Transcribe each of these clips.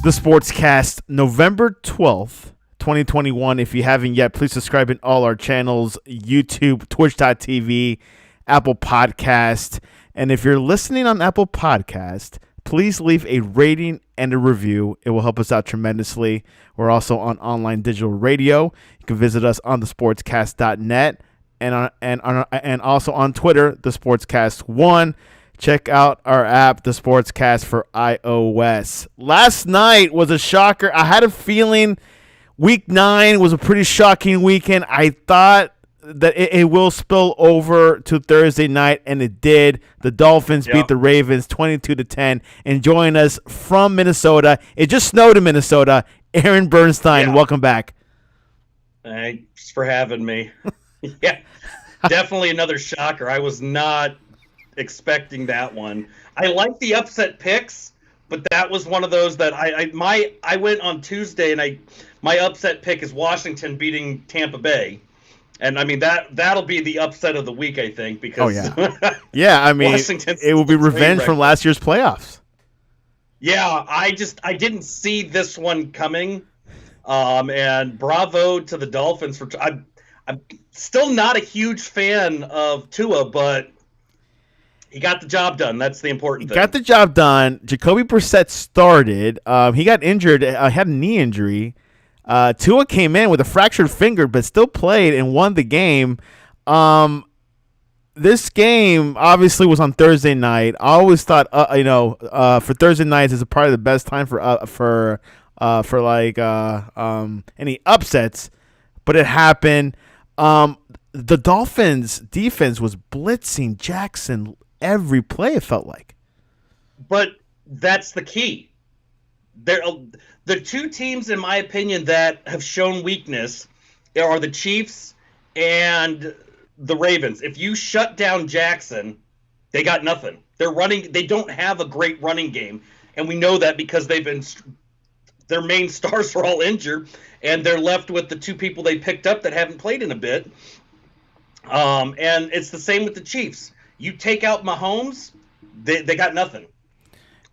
The Sportscast, November 12th, 2021. If you haven't yet, please subscribe in all our channels, YouTube, Twitch.tv, Apple Podcast. And if you're listening on Apple Podcast, please leave a rating and a review. It will help us out tremendously. We're also on online digital radio. You can visit us on thesportscast.net and also on Twitter, thesportscast1. Check out our app, The Sportscast for iOS. Last night was a shocker. I had a feeling Week 9 was a pretty shocking weekend. I thought that it will spill over to Thursday night, and it did. The Dolphins beat the Ravens 22-10. And joining us from Minnesota, it just snowed in Minnesota, Aaron Bernstein. Welcome back. Thanks for having me. Yeah, definitely another shocker. I was not expecting that one. I like the upset picks, but that was one of those that I went on Tuesday, and my upset pick is Washington beating Tampa Bay. And I mean that'll be the upset of the week, I think, because yeah, I mean it will be revenge from last year's playoffs. Yeah, I didn't see this one coming. And bravo to the Dolphins for I'm still not a huge fan of Tua, but he got the job done. That's the important thing. Got the job done. Jacoby Brissett started. He got injured. Had a knee injury. Tua came in with a fractured finger, but still played and won the game. This game obviously was on Thursday night. I always thought, for Thursday nights is probably the best time for any upsets, but it happened. The Dolphins defense was blitzing Jackson every play, it felt like. But that's the key. The two teams, in my opinion, that have shown weakness are the Chiefs and the Ravens. If you shut down Jackson, they got nothing. They don't have a great running game, and we know that because their main stars are all injured, and they're left with the two people they picked up that haven't played in a bit. And it's the same with the Chiefs. You take out Mahomes, they got nothing.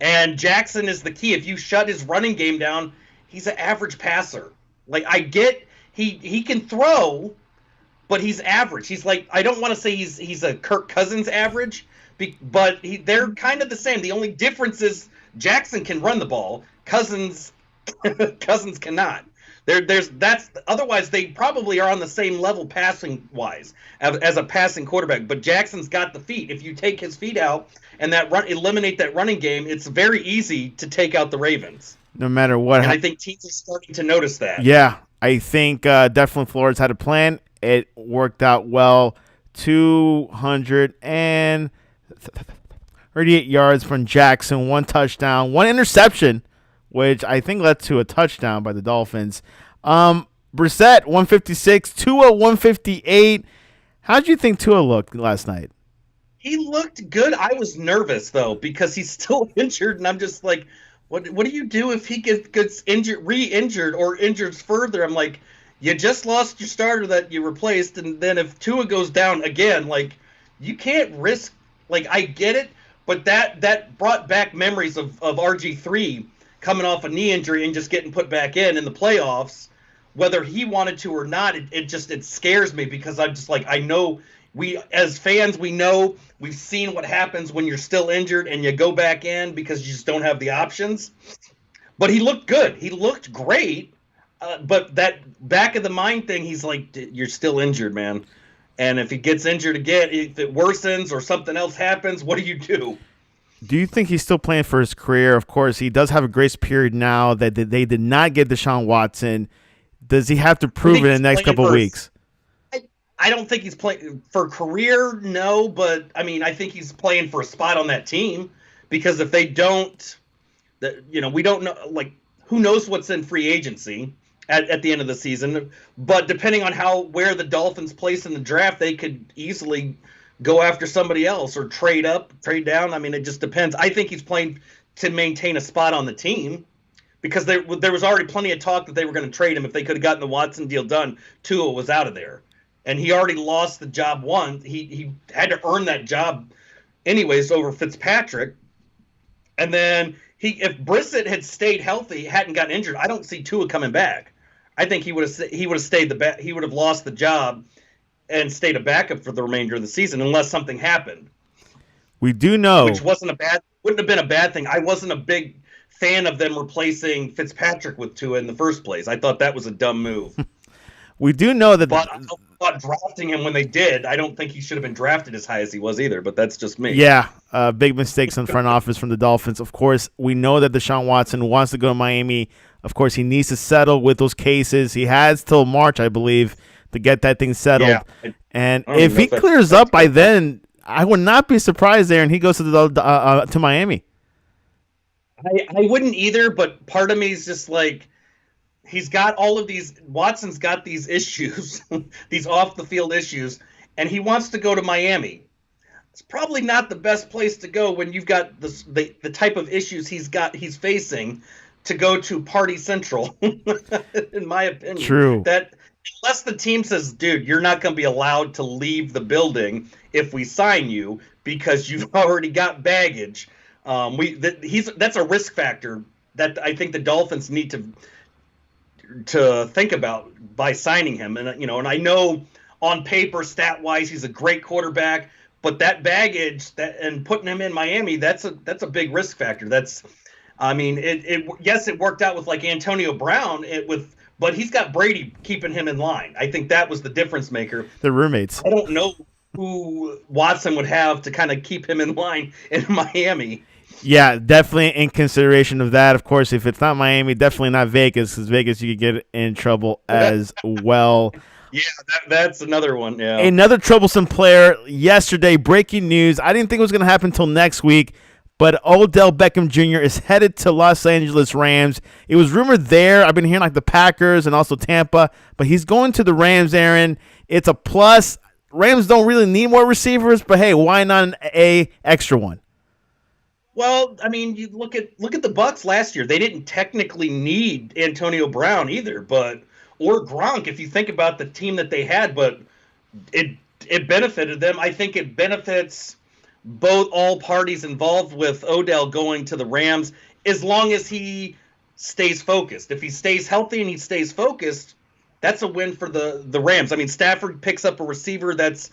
And Jackson is the key. If you shut his running game down, he's an average passer. Like, I get he can throw, but he's average. He's like, I don't want to say he's a Kirk Cousins average, but they're kind of the same. The only difference is Jackson can run the ball. Cousins cannot. Otherwise they probably are on the same level passing wise as a passing quarterback. But Jackson's got the feet. If you take his feet out and eliminate that running game, it's very easy to take out the Ravens. No matter what. And I think teams are starting to notice that. Yeah, I think definitely Flores had a plan. It worked out well. 238 yards from Jackson, 1 touchdown, 1 interception, which I think led to a touchdown by the Dolphins. Brissett, 156, Tua, 158. How did you think Tua looked last night? He looked good. I was nervous, though, because he's still injured, and I'm just like, what do you do if he gets injured, re-injured, or injures further? I'm like, you just lost your starter that you replaced, and then if Tua goes down again, like, you can't risk, like, I get it, but that brought back memories of RG3 coming off a knee injury and just getting put back in the playoffs, whether he wanted to or not. It scares me because I'm just like, I know as fans, we've seen what happens when you're still injured and you go back in because you just don't have the options. But he looked good. He looked great. But that back of the mind thing, he's like, you're still injured, man. And if he gets injured again, if it worsens or something else happens, what do you do? Do you think he's still playing for his career? Of course, he does have a grace period now that they did not get Deshaun Watson. Does he have to prove it in the next couple of weeks? I don't think he's playing for career, no, but I mean, I think he's playing for a spot on that team because if they don't, we don't know, like, who knows what's in free agency at the end of the season. But depending on where the Dolphins place in the draft, they could easily go after somebody else or trade up, trade down. I mean, it just depends. I think he's playing to maintain a spot on the team because there was already plenty of talk that they were going to trade him if they could have gotten the Watson deal done. Tua was out of there. And he already lost the job once. He had to earn that job anyways over Fitzpatrick. And then if Brissett had stayed healthy, hadn't gotten injured, I don't see Tua coming back. I think he would have stayed he would have lost the job and stayed a backup for the remainder of the season unless something happened. We do know, which wouldn't have been a bad thing. I wasn't a big fan of them replacing Fitzpatrick with Tua in the first place. I thought that was a dumb move. We do know that, but I thought drafting him when they did, I don't think he should have been drafted as high as he was either. But that's just me. Yeah, big mistakes in front office from the Dolphins. Of course, we know that Deshaun Watson wants to go to Miami. Of course, he needs to settle with those cases. He has till March, I believe, to get that thing settled. Yeah, and if he clears up by then, I would not be surprised there, and he goes to Miami. I wouldn't either, but part of me is just like, he's got all of these. Watson's got these issues, these off the field issues, and he wants to go to Miami. It's probably not the best place to go when you've got the type of issues he's facing to go to Party Central, in my opinion. True. That unless the team says, dude, you're not going to be allowed to leave the building if we sign you because you've already got baggage. That's a risk factor that I think the Dolphins need to think about by signing him. And and I know on paper, stat wise, he's a great quarterback, but that baggage and putting him in Miami, that's a big risk factor. It worked out with like Antonio Brown but he's got Brady keeping him in line. I think that was the difference maker. The roommates. I don't know who Watson would have to kind of keep him in line in Miami. Yeah, definitely in consideration of that. Of course, if it's not Miami, definitely not Vegas, because Vegas you could get in trouble as well. Yeah, that's another one. Yeah, another troublesome player yesterday. Breaking news. I didn't think it was going to happen until next week, but Odell Beckham Jr. is headed to Los Angeles Rams. It was rumored there. I've been hearing like the Packers and also Tampa, but he's going to the Rams, Aaron. It's a plus. Rams don't really need more receivers, but hey, why not an extra one? Well, I mean, you look at the Bucs last year. They didn't technically need Antonio Brown either, or Gronk if you think about the team that they had, but it benefited them. I think it benefits all parties involved with Odell going to the Rams as long as he stays focused. If he stays healthy and he stays focused, that's a win for the Rams. I mean, Stafford picks up a receiver that's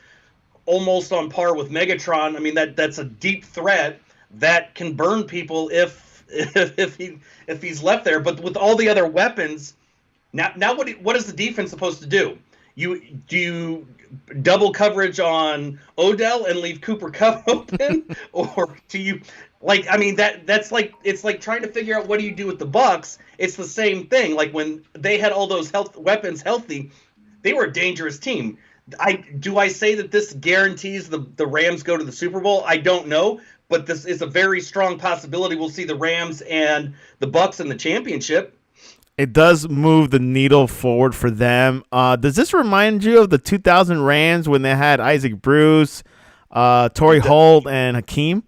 almost on par with Megatron. I mean, that's a deep threat that can burn people if he's left there. But with all the other weapons, now what is the defense supposed to do? Do you double coverage on Odell and leave Cooper Kupp open, or do you it's like trying to figure out what do you do with the Bucs? It's the same thing. Like when they had all those weapons healthy, they were a dangerous team. I say that this guarantees the Rams go to the Super Bowl? I don't know, but this is a very strong possibility. We'll see the Rams and the Bucs in the championship. It does move the needle forward for them. Does this remind you of the 2000 Rams when they had Isaac Bruce, Torrey Holt, and Hakeem?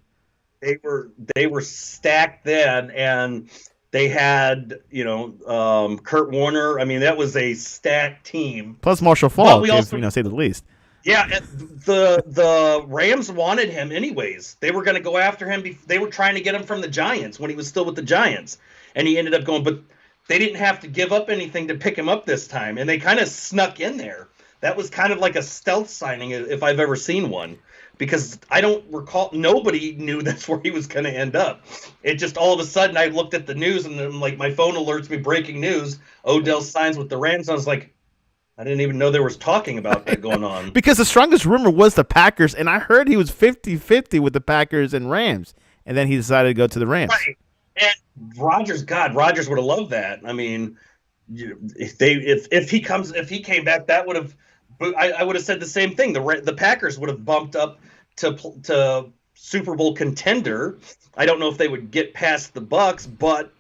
They were stacked then, and they had Kurt Warner. I mean, that was a stacked team. Plus Marshall Faulk, say the least. Yeah, the Rams wanted him anyways. They were going to go after him. They were trying to get him from the Giants when he was still with the Giants, and he ended up going. But they didn't have to give up anything to pick him up this time, and they kind of snuck in there. That was kind of like a stealth signing, if I've ever seen one, because I don't recall. Nobody knew that's where he was going to end up. It just all of a sudden I looked at the news, and then like my phone alerts me breaking news. Odell signs with the Rams. And I was like, I didn't even know there was talking about that going on. Because the strongest rumor was the Packers, and I heard he was 50-50 with the Packers and Rams, and then he decided to go to the Rams. Right. And Rodgers would have loved that. I mean, if he came back, that would have. I would have said the same thing. The Packers would have bumped up to Super Bowl contender. I don't know if they would get past the Bucs, but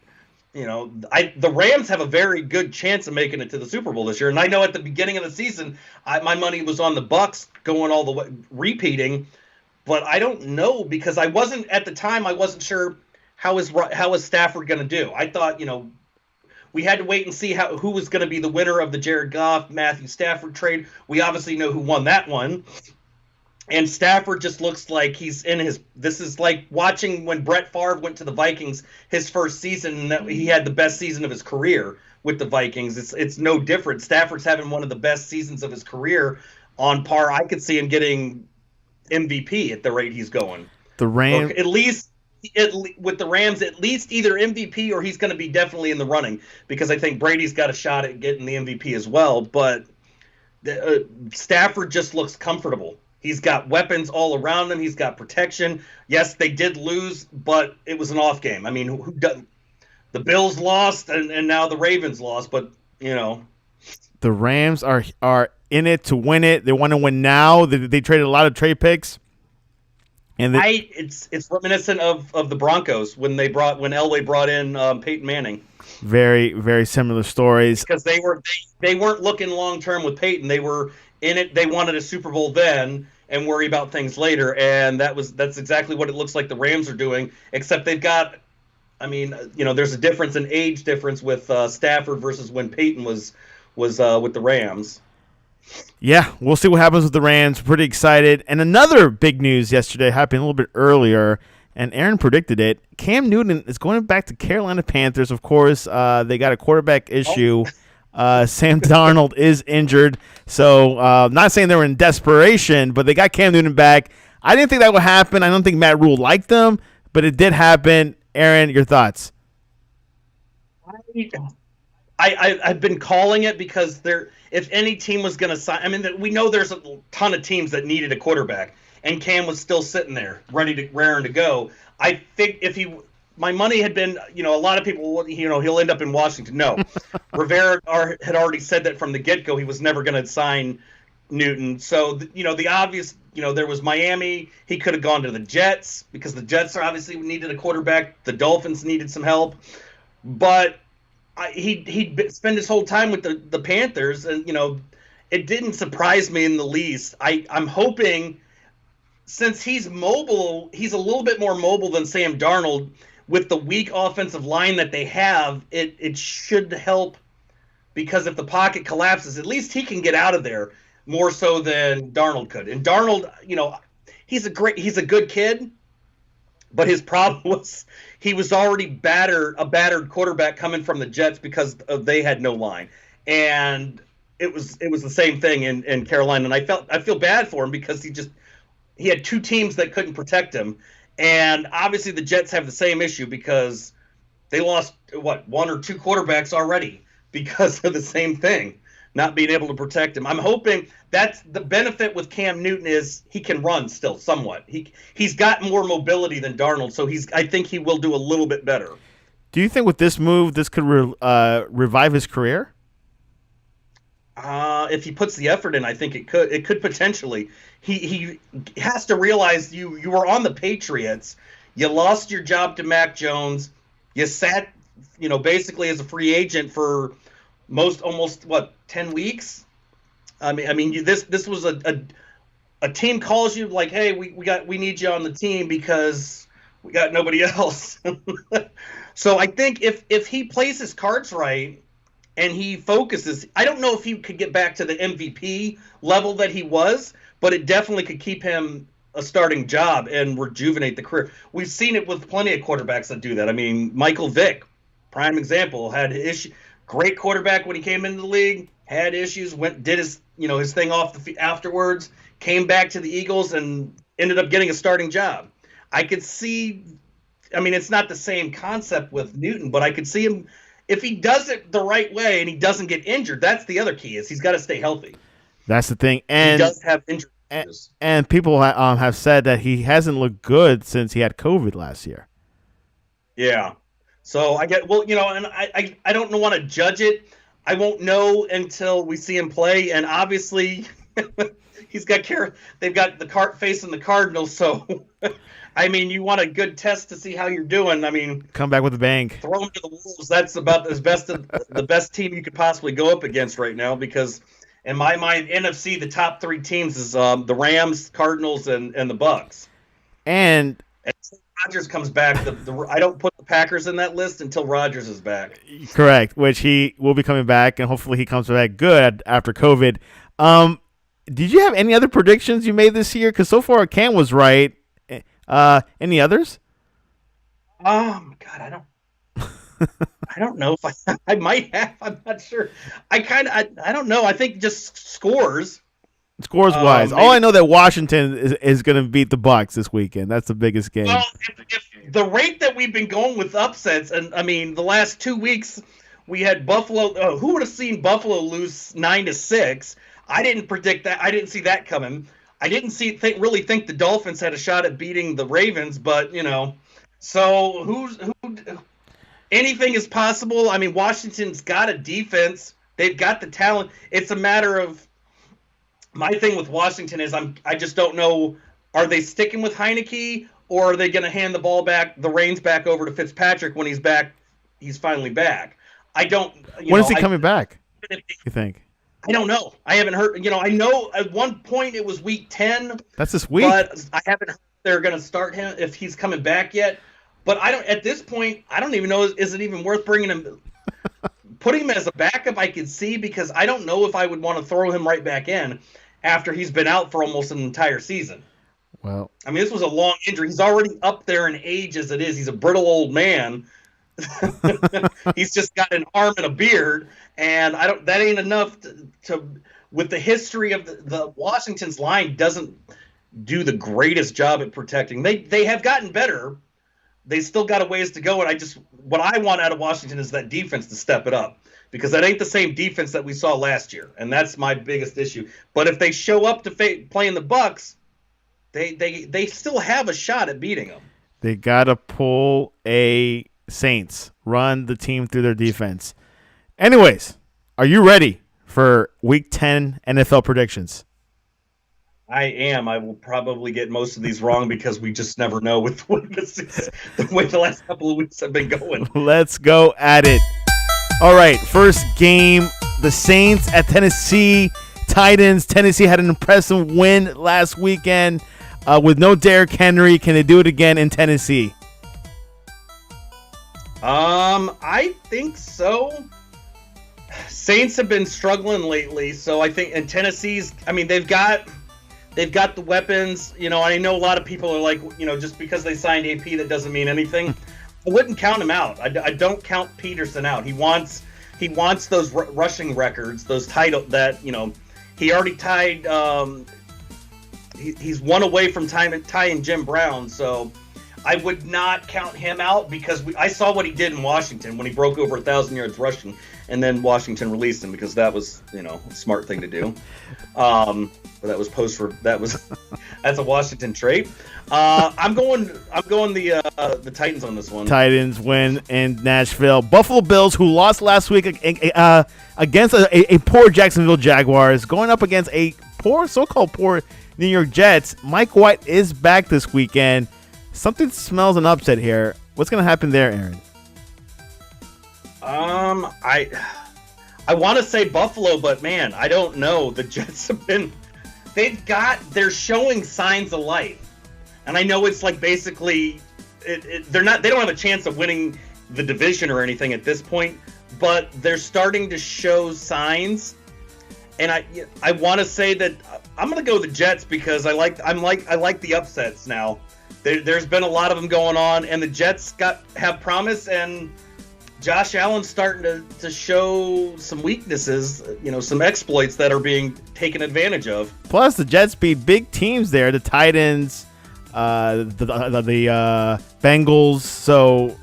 the Rams have a very good chance of making it to the Super Bowl this year. And I know at the beginning of the season, my money was on the Bucs going all the way, repeating. But I don't know because I wasn't sure how is Stafford going to do. I thought we had to wait and see who was going to be the winner of the Jared Goff Matthew Stafford trade. We obviously know who won that one. And Stafford just looks like he's in his. This is like watching when Brett Favre went to the Vikings his first season, and that he had the best season of his career with the Vikings. It's no different. Stafford's having one of the best seasons of his career, on par. I could see him getting MVP at the rate he's going. The Rams, at least with the Rams, at least either MVP or he's going to be definitely in the running, because I think Brady's got a shot at getting the MVP as well. But Stafford just looks comfortable. He's got weapons all around him. He's got protection. Yes, they did lose, but it was an off game. I mean, who does, the Bills lost, and now the Ravens lost, but, you know. The Rams are in it to win it. They want to win now. They traded a lot of trade picks. And it's reminiscent of the Broncos when Elway brought in Peyton Manning. Very, very similar stories. Because they weren't looking long term with Peyton. They were in it. They wanted a Super Bowl then and worry about things later. And that's exactly what it looks like the Rams are doing. Except they've got, I mean, you know, there's a difference in age difference with Stafford versus when Peyton was with the Rams. Yeah, we'll see what happens with the Rams. Pretty excited. And another big news yesterday happened a little bit earlier, and Aaron predicted it. Cam Newton is going back to Carolina Panthers. Of course, they got a quarterback issue. Sam Darnold is injured. So not saying they were in desperation, but they got Cam Newton back. I didn't think that would happen. I don't think Matt Rule liked them, but it did happen. Aaron, your thoughts? I've been calling it because if any team was going to sign, I mean, we know there's a ton of teams that needed a quarterback, and Cam was still sitting there, raring to go. I think my money had been, you know, a lot of people, you know, he'll end up in Washington. No, Rivera had already said that from the get-go he was never going to sign Newton. So, you know, the obvious, you know, there was Miami. He could have gone to the Jets because the Jets obviously needed a quarterback. The Dolphins needed some help, but he'd spend his whole time with the Panthers, and, you know, it didn't surprise me in the least. I'm hoping, since he's mobile, he's a little bit more mobile than Sam Darnold. With the weak offensive line that they have, it should help, because if the pocket collapses, at least he can get out of there more so than Darnold could. And Darnold, you know, he's a good kid, but his problem was he was already a battered quarterback coming from the Jets because they had no line. And it was the same thing in Carolina. And I feel bad for him because he had two teams that couldn't protect him. And obviously the Jets have the same issue because they lost, one or two quarterbacks already because of the same thing, not being able to protect him. I'm hoping that's the benefit with Cam Newton is he can run still somewhat. He's got more mobility than Darnold, so I think he will do a little bit better. Do you think with this move, this could revive his career? If he puts the effort in, I think it could. It could potentially. He has to realize you were on the Patriots. You lost your job to Mac Jones. You sat, you know, basically as a free agent for almost 10 weeks. I mean, this was a team calls you like, hey, we need you on the team because we got nobody else. So I think if he plays his cards right and he focuses, I don't know if he could get back to the MVP level that he was, but it definitely could keep him a starting job and rejuvenate the career. We've seen it with plenty of quarterbacks that do that. I mean, Michael Vick, prime example, had issue. Great quarterback when he came into the league, had issues, did his thing off the afterwards, came back to the Eagles and ended up getting a starting job. I could see, I mean, it's not the same concept with Newton, but I could see him, if he does it the right way and he doesn't get injured, that's the other key, is he's got to stay healthy. That's the thing. And he does have injuries. And people have said that he hasn't looked good since he had COVID last year. Yeah. So and I don't want to judge it. I won't know until we see him play. And obviously, they've got the cart facing the Cardinals. So, I mean, you want a good test to see how you're doing. I mean, come back with a bang. Throw him to the Wolves. That's about the best team you could possibly go up against right now. Because in my mind, NFC, the top three teams is the Rams, Cardinals, and the Bucks. And Rodgers comes back. I don't put the Packers in that list until Rodgers is back. Correct, which he will be coming back, and hopefully he comes back good after COVID. did you have any other predictions you made this year? Because so far Cam was right. Any others? God, I don't know if I might have. I'm not sure. I don't know. I think just scores. Scores wise, all I know that Washington is going to beat the Bucs this weekend. That's the biggest game. Well, if the rate that we've been going with upsets, and I mean the last 2 weeks we had Buffalo. Who would have seen Buffalo lose 9-6? I didn't predict that. I didn't see that coming. I didn't really think the Dolphins had a shot at beating the Ravens, but so who? Anything is possible. I mean, Washington's got a defense. They've got the talent. It's a matter of. My thing with Washington is I just don't know, are they sticking with Heineke or are they going to hand the reins back over to Fitzpatrick when he's back? He's finally back. I don't. When is he coming back? You think? I don't know. I haven't heard. I know at one point it was week 10. That's this week. But I haven't heard they're going to start him if he's coming back yet. But I don't. At this point, I don't even know. Is it even worth bringing him? Putting him as a backup, I could see, because I don't know if I would want to throw him right back in after he's been out for almost an entire season. Well, I mean, this was a long injury. He's already up there in age as it is. He's a brittle old man. He's just got an arm and a beard, and that ain't enough to with the history of the Washington's line doesn't do the greatest job at protecting. They have gotten better. They still got a ways to go, and what I want out of Washington is that defense to step it up, because that ain't the same defense that we saw last year, and that's my biggest issue. But if they show up to playing the Bucs, they still have a shot at beating them. They gotta pull a Saints, run the team through their defense. Anyways, are you ready for Week 10 NFL predictions? I am. I will probably get most of these wrong because we just never know with the way the last couple of weeks have been going. Let's go at it. All right, first game, the Saints at Tennessee Titans. Tennessee had an impressive win last weekend with no Derrick Henry. Can they do it again in Tennessee? I think so. Saints have been struggling lately, so I think in Tennessee's, I mean, they've got the weapons, I know a lot of people are like, just because they signed AP, that doesn't mean anything. I wouldn't count him out. I don't count Peterson out. He wants those rushing records, those titles that, he already tied, he's one away from tying Jim Brown, so I would not count him out, because I saw what he did in Washington when he broke over 1,000 yards rushing, and then Washington released him because that was, a smart thing to do. That's a Washington trait. I'm going the Titans on this one. Titans win in Nashville. Buffalo Bills, who lost last week against a poor Jacksonville Jaguars, going up against a so-called poor New York Jets. Mike White is back this weekend. Something smells an upset here. What's going to happen there, Aaron? I want to say Buffalo, but man, I don't know. The Jets they're showing signs of life. And I know it's like basically they don't have a chance of winning the division or anything at this point, but they're starting to show signs. And I want to say that I'm going to go the Jets because I like the upsets now. There's been a lot of them going on, and the Jets have promise, and Josh Allen's starting to show some weaknesses, some exploits that are being taken advantage of. Plus, the Jets beat big teams there, the Titans, the Bengals. So,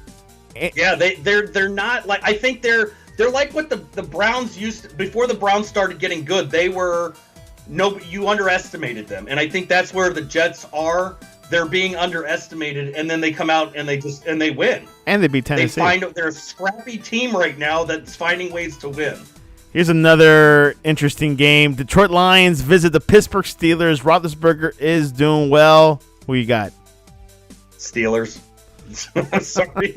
yeah, they're not like, I think they're like what the Browns used to, before the Browns started getting good. You underestimated them, and I think that's where the Jets are. They're being underestimated, and then they come out and they win. And they beat Tennessee. They're a scrappy team right now that's finding ways to win. Here's another interesting game. Detroit Lions visit the Pittsburgh Steelers. Roethlisberger is doing well. Who you got? Steelers. I'm sorry.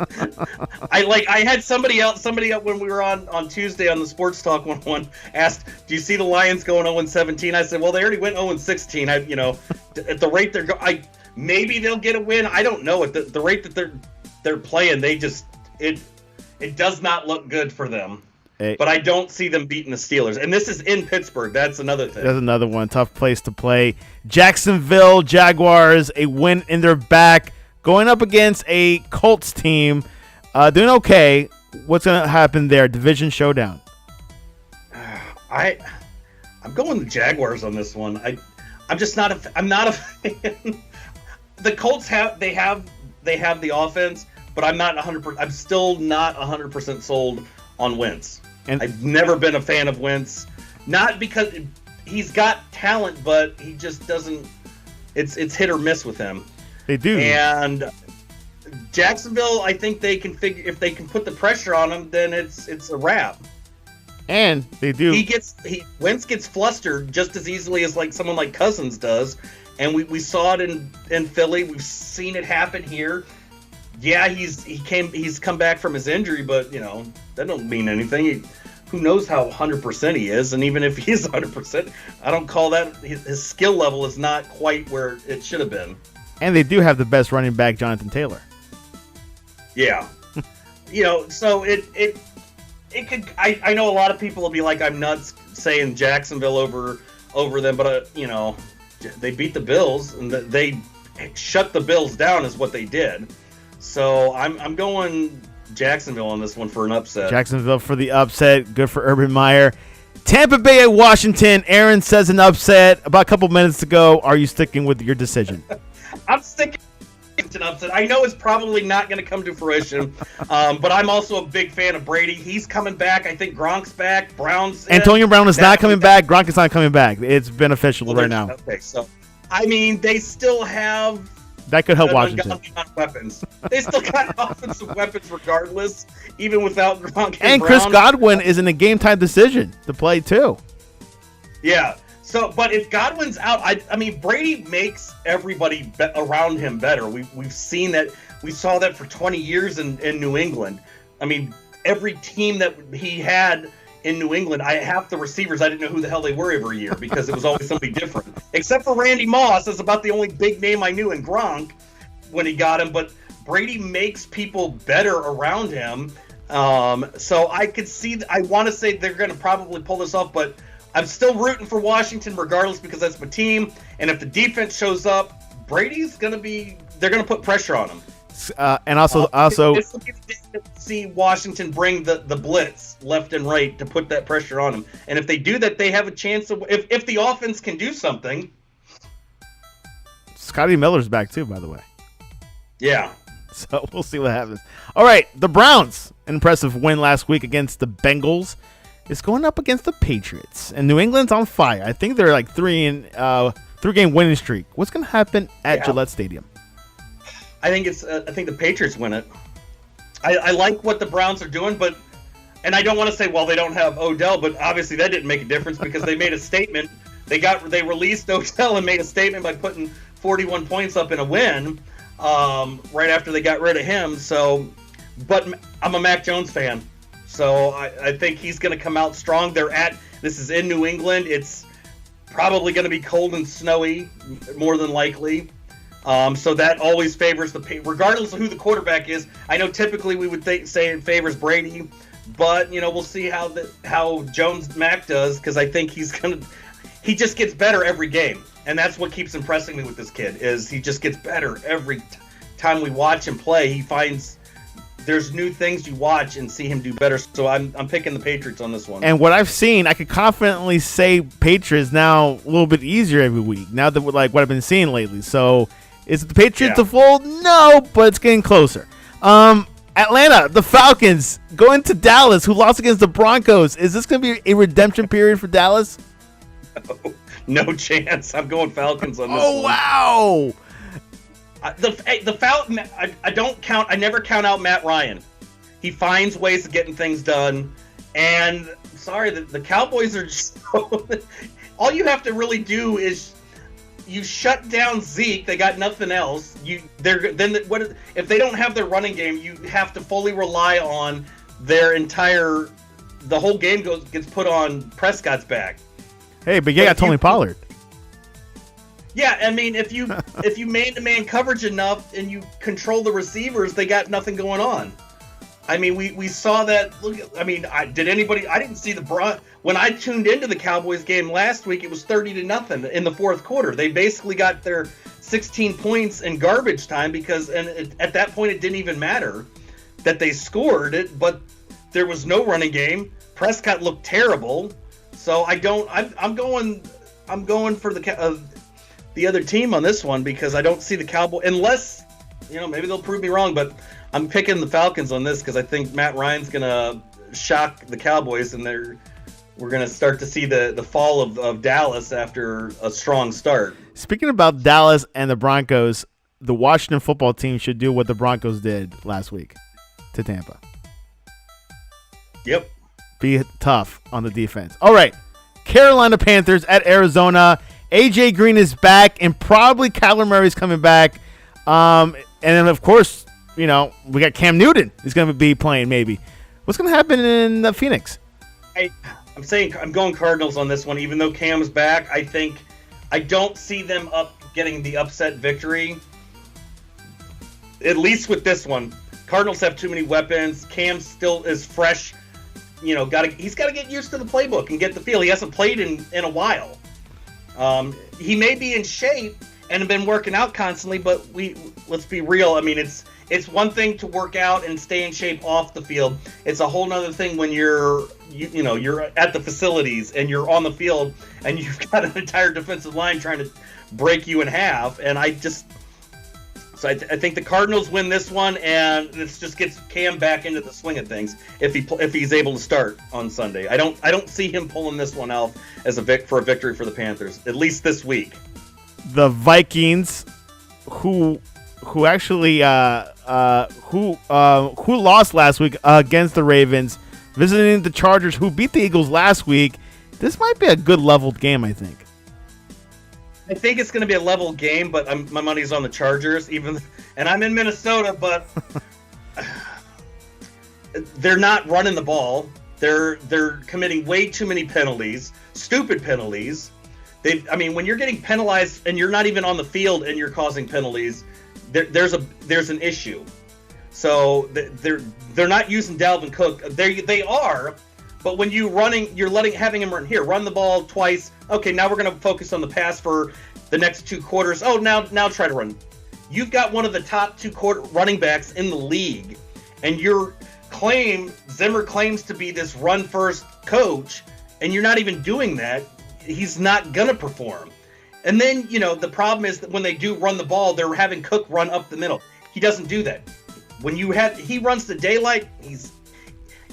I had somebody else when we were on Tuesday on the Sports Talk 101 asked, do you see the Lions going 0-17? I said, well, they already went 0-16. At the rate they're going, maybe they'll get a win. I don't know. At the rate that they're playing, it does not look good for them. But I don't see them beating the Steelers. And this is in Pittsburgh. That's another thing. That's another one. Tough place to play. Jacksonville Jaguars, a win in their back, going up against a Colts team. Doing okay. What's going to happen there? Division showdown. I'm going the Jaguars on this one. I'm just not I'm not a fan. The Colts have the offense, but I'm not 100%. I'm still not 100% sold on Wentz. And I've never been a fan of Wentz, not because he's got talent, but he just doesn't. It's hit or miss with him. They do. And Jacksonville, I think they can figure if they can put the pressure on him, then it's a wrap. And they do. Wentz gets flustered just as easily as like someone like Cousins does, and we saw it in Philly. We've seen it happen here. Yeah, he's come back from his injury, but that don't mean anything. Who knows how 100% he is, and even if he is 100%, I don't call that his skill level is not quite where it should have been. And they do have the best running back, Jonathan Taylor. Yeah, so it could. I know a lot of people will be like, I'm nuts saying Jacksonville over them, but they beat the Bills and they shut the Bills down is what they did. So I'm going Jacksonville on this one for an upset. Jacksonville for the upset. Good for Urban Meyer. Tampa Bay at Washington. Aaron says an upset. About a couple minutes to go. Are you sticking with your decision? I'm sticking with an upset. I know it's probably not going to come to fruition, but I'm also a big fan of Brady. He's coming back. I think Gronk's back. Antonio Brown is not coming back. Gronk is not coming back. It's beneficial right now. Okay, so they still have. That could help Washington. Weapons. They still got offensive weapons regardless, even without Gronk and Brown. Chris Godwin is in a game-time decision to play too. Yeah. So, but if Godwin's out, Brady makes everybody around him better. We've seen that. We saw that for 20 years in New England. Every team that he had in New England, half the receivers, I didn't know who the hell they were every year because it was always somebody different. Except for Randy Moss, that's about the only big name I knew in Gronk when he got him. But Brady makes people better around him. So I could see, I want to say they're going to probably pull this off, but I'm still rooting for Washington regardless because that's my team. And if the defense shows up, they're going to put pressure on him. And also see Washington bring the blitz left and right to put that pressure on them. And if they do that, they have a chance of if the offense can do something. Scotty Miller's back too, by the way. Yeah. So we'll see what happens. All right, the Browns, an impressive win last week against the Bengals, is going up against the Patriots. And New England's on fire. I think they're like 3-game winning streak. What's going to happen at Gillette Stadium? I think the Patriots win it. I like what the Browns are doing, and I don't want to say, well, they don't have Odell, but obviously that didn't make a difference because they made a statement. They released Odell and made a statement by putting 41 points up in a win right after they got rid of him. So, but I'm a Mac Jones fan, so I think he's going to come out strong. This is in New England. It's probably going to be cold and snowy, more than likely. So that always favors regardless of who the quarterback is. I know typically we would say it favors Brady, but we'll see how Mac does because I think he just gets better every game, and that's what keeps impressing me with this kid is he just gets better every time we watch him play. He finds there's new things you watch and see him do better. So I'm picking the Patriots on this one. And what I've seen, I could confidently say Patriots now a little bit easier every week now that like what I've been seeing lately. So. Is it the Patriots to fold? No, but it's getting closer. Atlanta, the Falcons, going to Dallas, who lost against the Broncos. Is this going to be a redemption period for Dallas? No chance. I'm going Falcons on this one. Oh, wow. The Falcon, I never count out Matt Ryan. He finds ways of getting things done. And, sorry, the Cowboys are just all you have to really do is you shut down Zeke. They got nothing else. If they don't have their running game, you have to fully rely on the whole game gets put on Prescott's back. Hey, but you got Tony Pollard. Yeah, if you man-to-man coverage enough and you control the receivers, they got nothing going on. I mean, we saw that. Look, I mean, I didn't see when I tuned into the Cowboys game last week. It was 30-0 in the fourth quarter. They basically got their 16 points in garbage time at that point it didn't even matter that they scored it, but there was no running game. Prescott looked terrible, so I'm going for the other team on this one because I don't see the Cowboys unless maybe they'll prove me wrong, but I'm picking the Falcons on this because I think Matt Ryan's gonna shock the Cowboys and we're gonna start to see the fall of Dallas after a strong start. Speaking about Dallas and the Broncos, the Washington football team should do what the Broncos did last week to Tampa. Yep. Be tough on the defense. All right. Carolina Panthers at Arizona. AJ Green is back, and probably Kyler Murray's coming back. And then, of course, we got Cam Newton. He's going to be playing maybe. What's going to happen in Phoenix? I'm saying I'm going Cardinals on this one, even though Cam's back. I don't see them getting the upset victory. At least with this one. Cardinals have too many weapons. Cam still is fresh. He's got to get used to the playbook and get the feel. He hasn't played in a while. He may be in shape and have been working out constantly, but let's be real. I mean, it's one thing to work out and stay in shape off the field. It's a whole nother thing when you're at the facilities and you're on the field and you've got an entire defensive line trying to break you in half. And I think the Cardinals win this one, and this just gets Cam back into the swing of things if he's able to start on Sunday. I don't see him pulling this one out as for a victory for the Panthers, at least this week. The Vikings, who actually who lost last week against the Ravens, visiting the Chargers, who beat the Eagles last week. This might be a good leveled game, I think. I think it's going to be a level game, but my money's on the Chargers. And I'm in Minnesota, but they're not running the ball. They're committing way too many penalties, stupid penalties. When you're getting penalized and you're not even on the field and you're causing penalties, there's an issue. So they're not using Dalvin Cook. They are. But when you're having him run the ball twice. Okay, now we're going to focus on the pass for the next 2 quarters. Oh, now try to run. You've got one of the top 2 running backs in the league, and Zimmer claims to be this run first coach, and you're not even doing that. He's not going to perform. And then, the problem is that when they do run the ball, they're having Cook run up the middle. He doesn't do that. When he runs the daylight,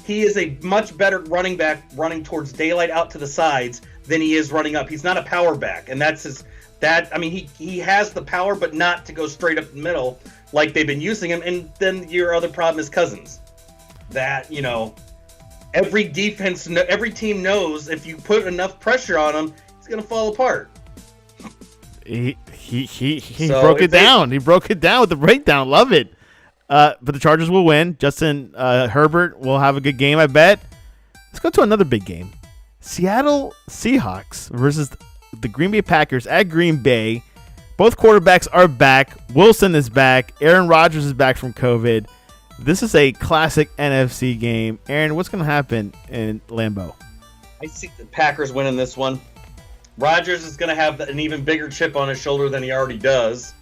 he is a much better running back running towards daylight out to the sides than he is running up. He's not a power back, and he has the power, but not to go straight up the middle like they've been using him. And then your other problem is Cousins. That, every team knows if you put enough pressure on him, he's going to fall apart. He broke it down. He broke it down with the breakdown. Love it. But the Chargers will win. Justin Herbert will have a good game, I bet. Let's go to another big game. Seattle Seahawks versus the Green Bay Packers at Green Bay. Both quarterbacks are back. Wilson is back. Aaron Rodgers is back from COVID. This is a classic NFC game. Aaron, what's going to happen in Lambeau? I see the Packers winning this one. Rodgers is going to have an even bigger chip on his shoulder than he already does,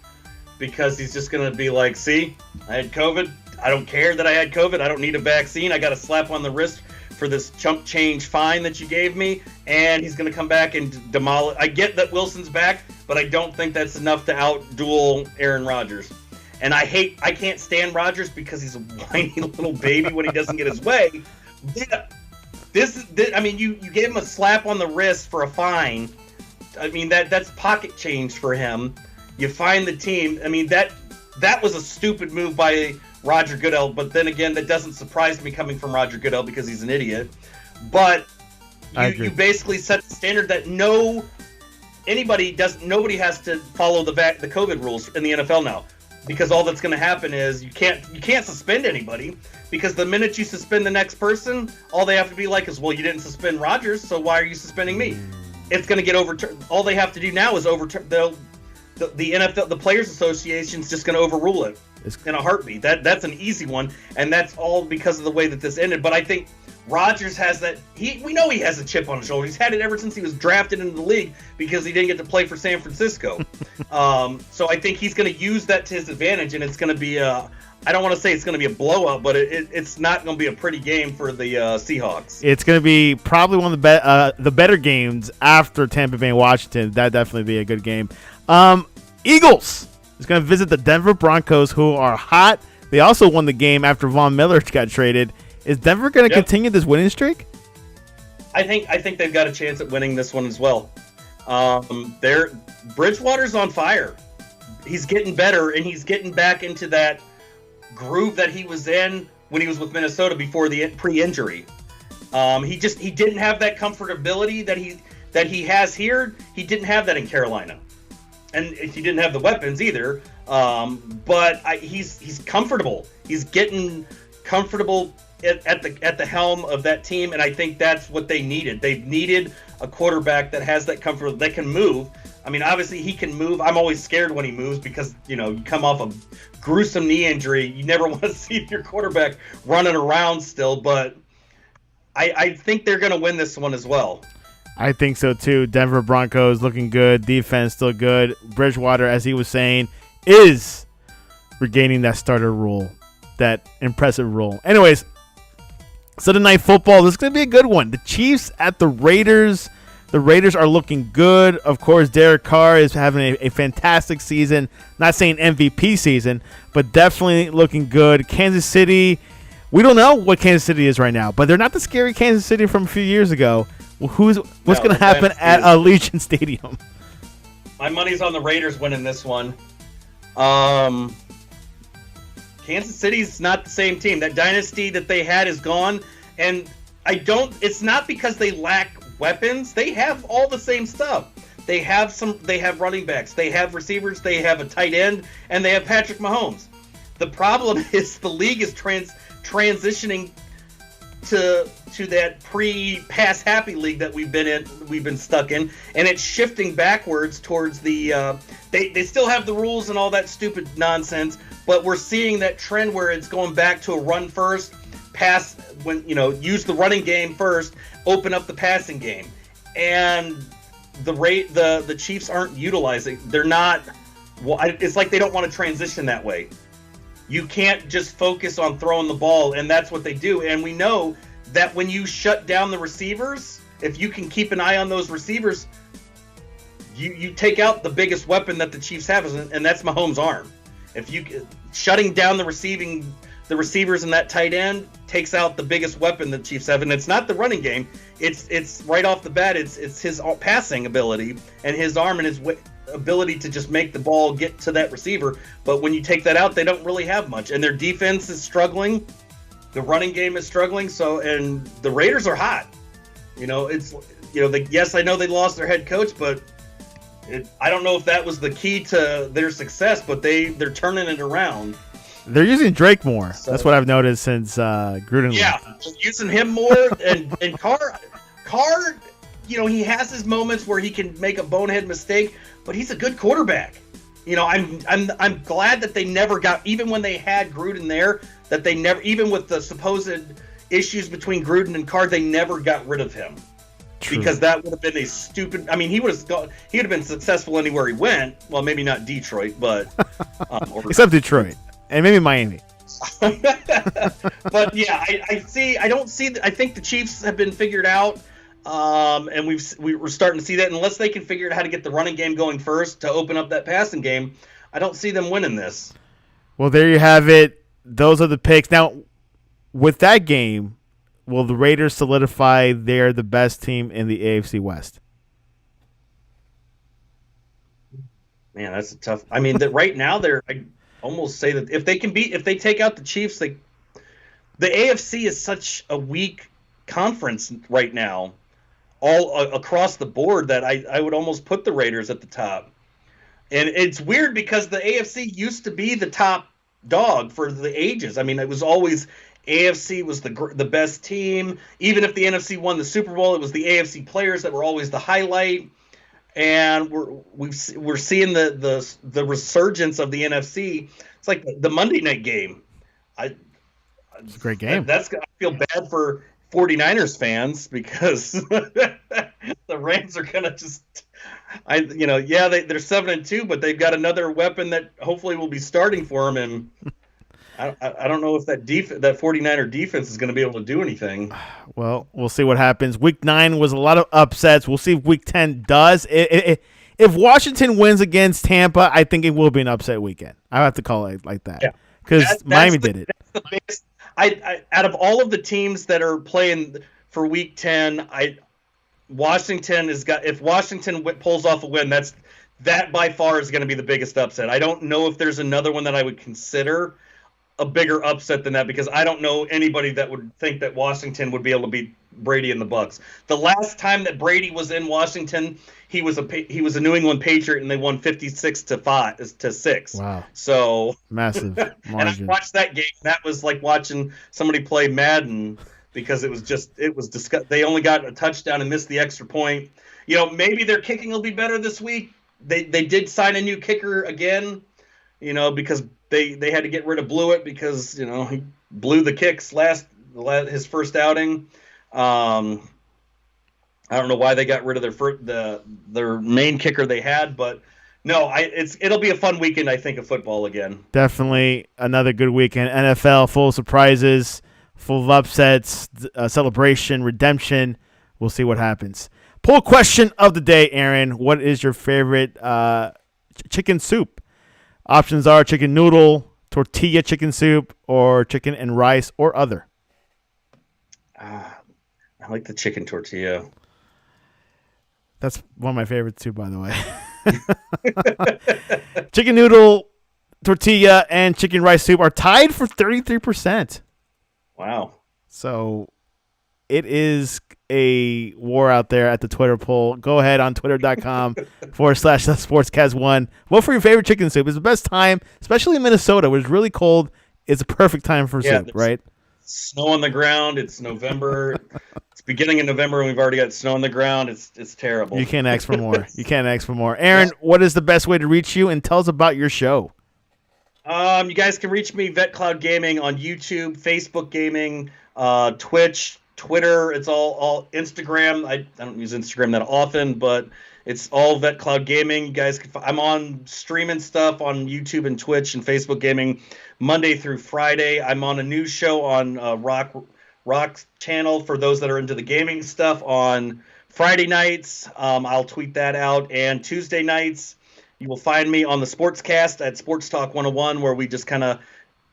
because he's just going to be like, see, I had COVID. I don't care that I had COVID. I don't need a vaccine. I got a slap on the wrist for this chump change fine that you gave me. And he's going to come back and demolish. I get that Wilson's back, but I don't think that's enough to out-duel Aaron Rodgers. And I can't stand Rodgers because he's a whiny little baby when he doesn't get his way. You gave him a slap on the wrist for a fine. That's pocket change for him. You find the team. That was a stupid move by Roger Goodell, but then again, that doesn't surprise me coming from Roger Goodell because he's an idiot. But you basically set the standard that nobody has to follow the COVID rules in the NFL now, because all that's going to happen is you can't suspend anybody, because the minute you suspend the next person, all they have to be like is, well, you didn't suspend Rodgers, so why are you suspending me? It's going to get overturned. All they have to do now is overturn. The NFL, the Players Association, is just going to overrule it. in a heartbeat. That's an easy one, and that's all because of the way that this ended. But I think Rodgers has that. We know he has a chip on his shoulder. He's had it ever since he was drafted into the league because he didn't get to play for San Francisco. So I think he's going to use that to his advantage, and it's going to be I don't want to say it's going to be a blowout, but it's not going to be a pretty game for the Seahawks. It's going to be probably one of the better games after Tampa Bay and Washington. That'd definitely be a good game. Eagles is going to visit the Denver Broncos, who are hot. They also won the game after Von Miller got traded. Is Denver going to continue this winning streak? I think they've got a chance at winning this one as well. Bridgewater's on fire. He's getting better, and he's getting back into that groove that he was in when he was with Minnesota before the pre-injury. He didn't have that comfortability that he has here. He didn't have that in Carolina, and he didn't have the weapons either. But he's comfortable. He's getting comfortable at the helm of that team, and I think that's what they needed. They've needed a quarterback that has that comfort, that can move. I mean, obviously he can move. I'm always scared when he moves because, you come off a gruesome knee injury. You never want to see your quarterback running around still, but I think they're going to win this one as well. I think so too. Denver Broncos looking good. Defense still good. Bridgewater, as he was saying, is regaining that starter role, that impressive role. Anyways, Sunday Night Football, this is going to be a good one. The Chiefs at the Raiders. The Raiders are looking good. Of course, Derek Carr is having a fantastic season. Not saying MVP season, but definitely looking good. Kansas City, we don't know what Kansas City is right now, but they're not the scary Kansas City from a few years ago. What's going to happen at Allegiant Stadium? My money's on the Raiders winning this one. Kansas City's not the same team. That dynasty that they had is gone, and it's not because they lack weapons. They have all the same stuff. They have running backs, they have receivers, they have a tight end, and they have Patrick Mahomes. The problem is the league is transitioning to that pre-pass happy league that we've been stuck in, and it's shifting backwards towards the they still have the rules and all that stupid nonsense, but we're seeing that trend where it's going back to a run first, pass use the running game first, open up the passing game. And the Chiefs aren't utilizing. They're not. Well, it's like they don't want to transition that way. You can't just focus on throwing the ball, and that's what they do. And we know that when you shut down the receivers, if you can keep an eye on those receivers, you take out the biggest weapon that the Chiefs have, and that's Mahomes' arm. If you shutting down the receivers and that tight end takes out the biggest weapon the Chiefs have, and it's not the running game. It's right off the bat. It's his passing ability and his arm and his ability to just make the ball get to that receiver. But when you take that out, they don't really have much, and their defense is struggling. The running game is struggling. And the Raiders are hot. Yes, I know they lost their head coach, but I don't know if that was the key to their success. But they're turning it around. They're using Drake more. So, that's what I've noticed since Gruden. Yeah, using him more, and Carr, he has his moments where he can make a bonehead mistake, but he's a good quarterback. I'm glad that they never got, even when they had Gruden there, that they never, even with the supposed issues between Gruden and Carr, they never got rid of him. True. Because that would have been a stupid. I mean, he would have been successful anywhere he went. Well, maybe not Detroit, but except Detroit. And maybe Miami. But yeah, I think the Chiefs have been figured out, and we're starting to see that. Unless they can figure out how to get the running game going first to open up that passing game, I don't see them winning this. Well, there you have it. Those are the picks. Now, with that game, will the Raiders solidify they're the best team in the AFC West? Man, that's a tough. I mean, right now I almost say that if they take out the Chiefs, the AFC is such a weak conference right now, all across the board, that I would almost put the Raiders at the top. And it's weird because the AFC used to be the top dog for the ages. I mean, it was always AFC was the best team. Even if the NFC won the Super Bowl, it was the AFC players that were always the highlight. and we're seeing the resurgence of the NFC. It's like the Monday night game. It's a great game. I feel bad for 49ers fans because the Rams are gonna just. They're 7-2, but they've got another weapon that hopefully will be starting for them, and I don't know if that 49er defense is going to be able to do anything. Well, we'll see what happens. Week 9 was a lot of upsets. We'll see if Week 10 does. If Washington wins against Tampa, I think it will be an upset weekend. I have to call it like that because Miami did it. That's the biggest. Out of all of the teams that are playing for Week 10, Washington has got. If Washington pulls off a win, that by far is going to be the biggest upset. I don't know if there's another one that I would consider a bigger upset than that, because I don't know anybody that would think that Washington would be able to beat Brady and the Bucs. The last time that Brady was in Washington, he was a New England Patriot, and they won 56-6. Wow! So massive margin. And I watched that game. That was like watching somebody play Madden, because it was disgusting. They only got a touchdown and missed the extra point. Maybe their kicking will be better this week. They did sign a new kicker again, because they had to get rid of Blewett because he blew the kicks his first outing. I don't know why they got rid of their main kicker they had, but no, it'll be a fun weekend, I think, of football again. Definitely another good weekend. NFL full of surprises, full of upsets, celebration, redemption. We'll see what happens. Poll question of the day, Aaron. What is your favorite chicken soup? Options are chicken noodle, tortilla chicken soup, or chicken and rice, or other. I like the chicken tortilla. That's one of my favorites too, by the way. Chicken noodle, tortilla, and chicken rice soup are tied for 33%. Wow. So it is a war out there at the Twitter poll. Go ahead on twitter.com/thesportscast1. Vote for your favorite chicken soup. It's the best time, especially in Minnesota, where it's really cold. It's a perfect time for soup, right? Snow on the ground. It's November. It's beginning of November, and we've already got snow on the ground. It's terrible. You can't ask for more. Aaron, what is the best way to reach you? And tell us about your show. You guys can reach me, VetCloud Gaming, on YouTube, Facebook Gaming, Twitch, Twitter. It's all Instagram. I don't use Instagram that often, but it's all VetCloud Gaming. You guys I'm on streaming stuff on YouTube and Twitch and Facebook Gaming Monday through Friday. I'm on a new show on Rock's channel for those that are into the gaming stuff on Friday nights. I'll tweet that out. And Tuesday nights, you will find me on the Sportscast at Sports Talk 101, where we just kind of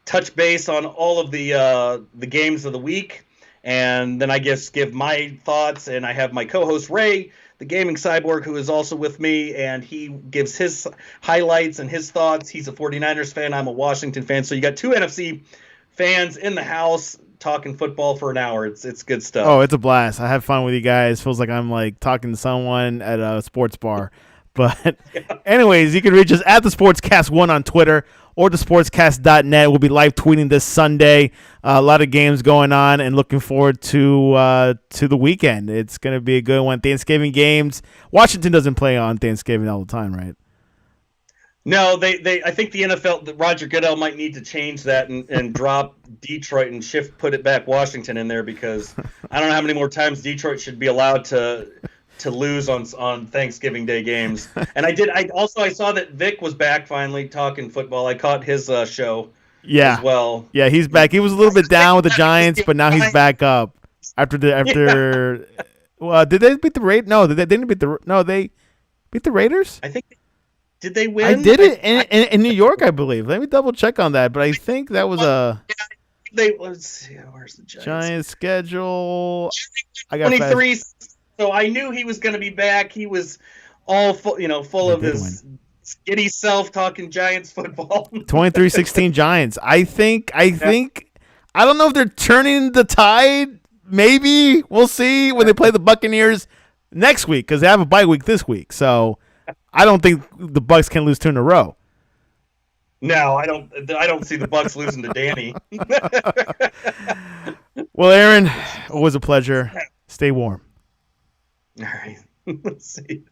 touch base on all of the games of the week. And then I just give my thoughts, and I have my co-host Ray, the gaming cyborg, who is also with me, and he gives his highlights and his thoughts. He's a 49ers fan. I'm a Washington fan. So you got two NFC fans in the house talking football for an hour. It's good stuff. Oh, it's a blast. I have fun with you guys. Feels like I'm like talking to someone at a sports bar. But anyways, you can reach us at the Sportscast1 on Twitter or thesportscast.net. We'll be live tweeting this Sunday. A lot of games going on, and looking forward to the weekend. It's going to be a good one. Thanksgiving games. Washington doesn't play on Thanksgiving all the time, right? No, I think the NFL, Roger Goodell might need to change that and drop Detroit and put it back Washington in there, because I don't know how many more times Detroit should be allowed to lose on Thanksgiving Day games. And I saw that Vic was back finally talking football. I caught his show as well. Yeah, he's back. He was a little bit down with the Giants, but now he's back up after well, did they beat the Raiders? No, they didn't beat they beat the Raiders? I think. Did they win? I did it in New York, I believe. Let me double check on that, but I think that was let's see, where's the Giants schedule? I got 23. So I knew he was going to be back. He was all full of his giddy self talking Giants football. 23-16 Giants. I think I don't know if they're turning the tide. Maybe we'll see when they play the Buccaneers next week, because they have a bye week this week. So I don't think the Bucs can lose 2 in a row. No, I don't see the Bucs losing to Danny. Well, Aaron, it was a pleasure. Stay warm. All right. Let's see.